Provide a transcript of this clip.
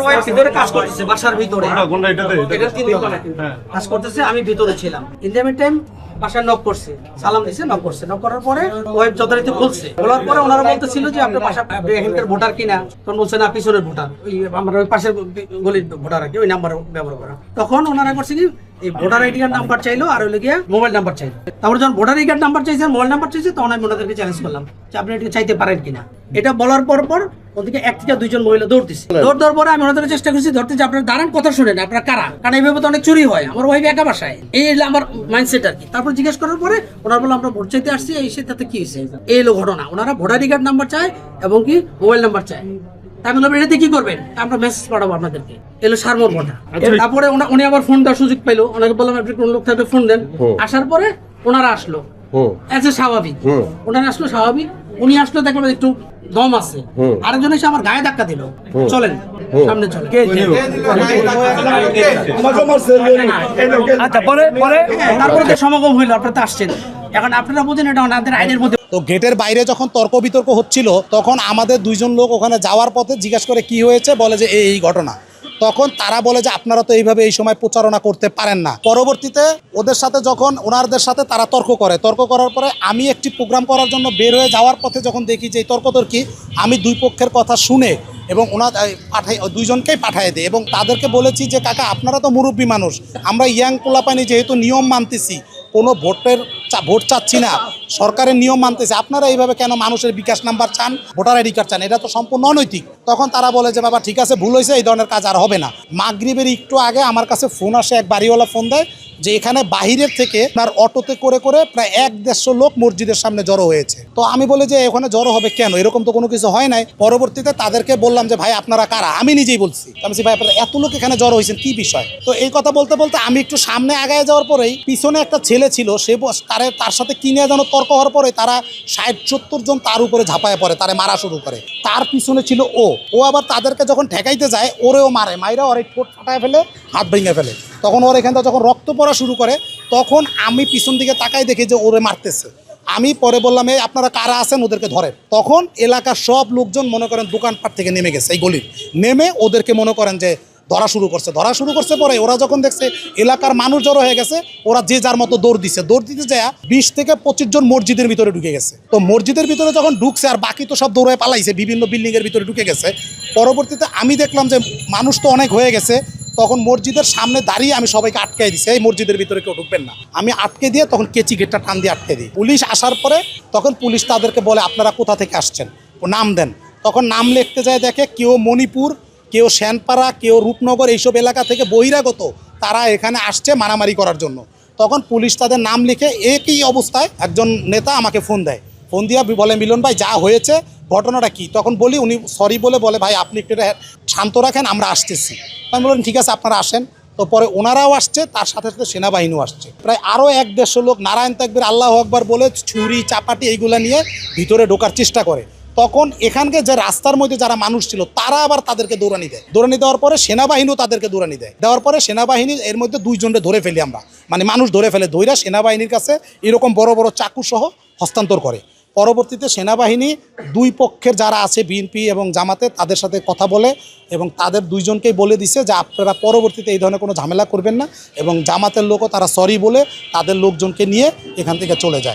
Wife ভিতরে কাজ করতেছে বাসার ভিতরে, এটা 3 তলা কাজ করতেছে, আমি ভিতরে ছিলাম। ইন দ্য মিড টাইম বাসায় নক করছে, সালাম দিছে, নক করছে, নক করার পরে ওয়াইফ যথারীতি খুলছে, বলার পরে ওনারা বলতেছিল যে আপনার বাসা এখানকার ভোটার কিনা, তখন বলছে না পিছনের ভোটার, ওই আমরা ওই পাশের গলির ভোটার আর কি, ওই নাম্বার ব্যবহার করা। তখন ওনারা করছে কি এই ভোটার আইডি কার্ড নাম্বার চাইলো আর হইলো গিয়া মোবাইল নাম্বার চাইলো। তারপরে যখন ভোটার আইডি কার্ড নাম্বার চাইছে, মোবাইল নাম্বার চাইছে, তখন আমি ওনাদেরকে চ্যালেঞ্জ করলাম যে আপনি এটা চাইতে পারেন কিনা। এটা বলার পর ওদিকে 1 থেকে 2 জন মহিলা দৌড় দিচ্ছে। দৌড় পরে আমি ওনাদের চেষ্টা করছি ধরতে যে আপনার দাঁড়ান, কথা শুনেন, আপনারা কারা, কারণ এইভাবে তো অনেক চুরি হয়, আমার ওয়াইফ একা বাসায়, এই হলো আমার মাইন্ডসেট আর কি। তারপর জিজ্ঞেস করার পরে ওনারা বললো আমরা ভোট চাইতে আসছি, এই সেটাতে কি হয়েছে, এই হলো ঘটনা। ওনারা ভোটার আইডি কার্ড নাম্বার চায় এবং কি মোবাইল নাম্বার চায়। আমি বললাম এটাতে কি করবেন, আমরা মেসেজ পাঠাবো আপনাদেরকে, এলো সারমোর ঘটনা। তারপরে উনি আবার ফোন দেওয়ার সুযোগ পাইলো, ওনাকে বললাম আপনি কোন লোক থাকবে ফোন দেন। আসার পরে ওনারা আসলো, স্বাভাবিক, ওনারা আসলো স্বাভাবিক, উনি আসলো দেখলাম একটু দম আছে, আরেকজন এসে আমার গায়ে ধাক্কা দিল, চলেন সামনে চলেন। তারপরে সমাগম হইলো, আপনারা তো আসছেন, এখন আপনারা বুঝেন এটা ওনাদের আইনের মধ্যে। তো গেটের বাইরে যখন তর্ক বিতর্ক হচ্ছিল, তখন আমাদের 2 জন লোক ওখানে যাওয়ার পথে জিজ্ঞাসা করে কি হয়েছে, বলে যে এই ঘটনা। তখন তারা বলে যে আপনারা তো এইভাবে এই সময় প্রচারণা করতে পারেন না। পরবর্তীতে ওদের সাথে যখন ওনারদের সাথে তারা তর্ক করার পরে আমি একটি প্রোগ্রাম করার জন্য বের হয়ে যাওয়ার পথে যখন দেখি যে এই তর্কি, আমি 2 পক্ষের কথা শুনে এবং ওনার 2 জনকেই পাঠিয়ে দিই এবং তাদেরকে বলেছি যে কাকা আপনারা তো মুরব্বী মানুষ, আমরা ইয়াং পোলাপানি যেহেতু নিয়ম মানতেছি, কোনো ভোট চাচ্ছি না, সরকারের নিয়ম মানতেছে, আপনারা এইভাবে কেন মানুষের বিকাশ নাম্বার চান, ভোটার আইডি কার্ড চান, এটা তো সম্পূর্ণ অনৈতিক। তখন তারা বলে যে বাবা ঠিক আছে, ভুল হয়েছে, এই ধরনের কাজ আর হবে না। মাগরিবের একটু আগে আমার কাছে ফোন আসে, এক বাড়িওয়ালা ফোন দেয় যে এখানে বাহিরের থেকে তার অটোতে করে প্রায় 1-150 লোক মসজিদের সামনে জড়ো হয়েছে। তো আমি বলি যে ওখানে জড়ো হবে কেন, এরকম তো কোনো কিছু হয় নাই। পরবর্তীতে তাদেরকে বললাম যে ভাই আপনারা কারা, আমি নিজেই বলছি, আমি ভাই আপনারা এত লোক এখানে জড়ো হয়েছেন কি বিষয়। তো এই কথা বলতে বলতে আমি একটু সামনে আগায় যাওয়ার পরেই পিছনে একটা ছেলে ছিল, সে তার সাথে কিনে যেন তর্ক হওয়ার পরে তারা 60-70 জন তার উপরে ঝাঁপায় পড়ে, তারে মারা শুরু করে। তার পিছনে ছিল ও আবার তাদেরকে যখন ঠেকাইতে যায় ওরেও মাইরা ওর ঠোঁট ফাটায় ফেলে, হাত ভেঙে ফেলে। তখন ওর এখান থেকে যখন রক্ত পড়া শুরু করে, তখন আমি পিছন দিকে তাকাই দেখি যে ওরে মারতেছে। আমি পরে বললাম এই আপনারা কারা আছেন, ওদেরকে ধরেন। তখন এলাকার সব লোকজন মনে করেন দোকানপাট থেকে নেমে গেছে, এই গলির নেমে ওদেরকে মনে করেন যে ধরা শুরু করছে। পরে ওরা যখন দেখছে এলাকার মানুষ জড়ো হয়ে গেছে, ওরা যে যার মতো দৌড় দিতে যায় 20 থেকে 25 জন মসজিদের ভিতরে ঢুকে গেছে। তো মসজিদের ভিতরে যখন ঢুকছে আর বাকি তো সব দৌড়ে পালাইছে, বিভিন্ন বিল্ডিংয়ের ভিতরে ঢুকে গেছে। পরবর্তীতে আমি দেখলাম যে মানুষ তো অনেক হয়ে গেছে, তখন মসজিদের সামনে দাঁড়িয়ে আমি সবাইকে আটকাই দিছি, এই মসজিদের ভিতরে কেউ ঢুকবেন না। আমি আটকে দিয়ে তখন কেচি গেটটা টান দিয়ে আটকে দিই। পুলিশ আসার পরে তখন পুলিশ তাদেরকে বলে আপনারা কোথা থেকে আসছেন, ও নাম দেন। তখন নাম লিখতে যায়, দেখে কেউ মণিপুর, কেউ শ্যানপাড়া, কেউ রূপনগর, এইসব এলাকা থেকে বহিরাগত তারা এখানে আসছে মারামারি করার জন্য। তখন পুলিশ তাদের নাম লিখে, একই অবস্থায় একজন নেতা আমাকে ফোন দেয়, ফোন দিয়ে বলে মিলন ভাই যা হয়েছে ঘটনাটা কি। তখন বলি, উনি সরি বলে ভাই আপনি একটু শান্ত রাখেন, আমরা আসতেছি। আমি বললাম ঠিক আছে আপনারা আসেন। তো পরে ওনারাও আসছে, তার সাথে সাথে সেনাবাহিনীও আসছে। প্রায় আরও 1-150 লোক নারায়ণ তাকবীর আল্লাহু আকবার বলে ছুরি চাপাটি এইগুলা নিয়ে ভিতরে ঢোকার চেষ্টা করে। তখন এখানকার যে রাস্তার মধ্যে যারা মানুষ ছিল তারা আবার তাদেরকে দৌড়ানি দেওয়ার পরে সেনাবাহিনীও তাদেরকে দৌড়ানি দেওয়ার পরে সেনাবাহিনী এর মধ্যে 2 জনকে ধরে ফেলি আমরা, মানে মানুষ ধরে ফেলে, ধৈরা সেনাবাহিনীর কাছে এরকম বড় বড় চাকু সহ হস্তান্তর করে। পরবর্তীতে সেনাবাহিনী 2 পক্ষের যারা আছে বিএনপি এবং জামাতে তাদের সাথে কথা বলে এবং তাদের 2 জনকেই বলে দিছে যে আপনারা পরবর্তীতে এই ধরনের কোনো ঝামেলা করবেন না, এবং জামাতের লোকও তারা সরি বলে তাদের লোকজনকে নিয়ে এখান থেকে চলে যায়।